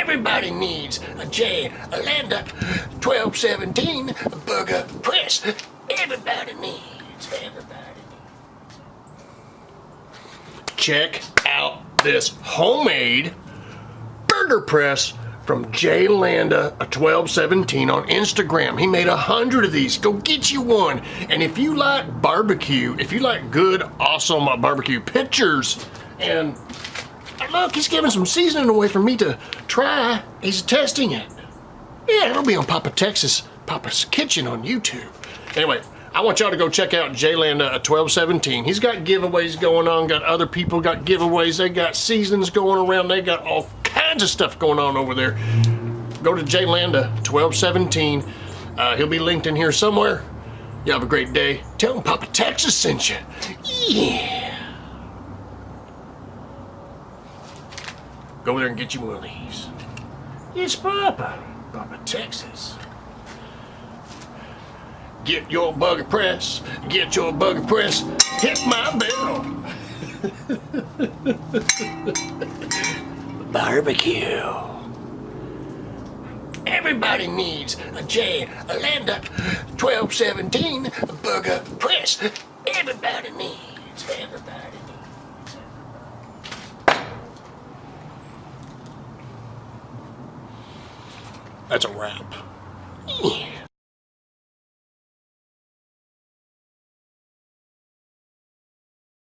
Everybody needs a J. Landa 1217 burger press. Everybody needs. Check out this homemade burger press from J. Landa 1217 on Instagram. He made 100 of these. Go get you one. And if you like barbecue, if you like good, awesome barbecue pictures, and look, he's giving some seasoning away for me to try. He's testing it. Yeah, it'll be on Papa's Kitchen on YouTube. Anyway, I want y'all to go check out J. Landa 1217. He's got giveaways going on, got other people got giveaways, they got seasons going around, they got all kinds of stuff going on over there. Go to J. Landa 1217. He'll be linked in here somewhere. You have a great day. Tell him Papa Texas sent you. Yeah. Go there and get you one of these. It's Papa Texas. Get your burger press. Get your burger press. Hit my bell. Barbecue. Everybody needs a J. Landa 1217 burger press. Everybody needs. That's a wrap. Yeah.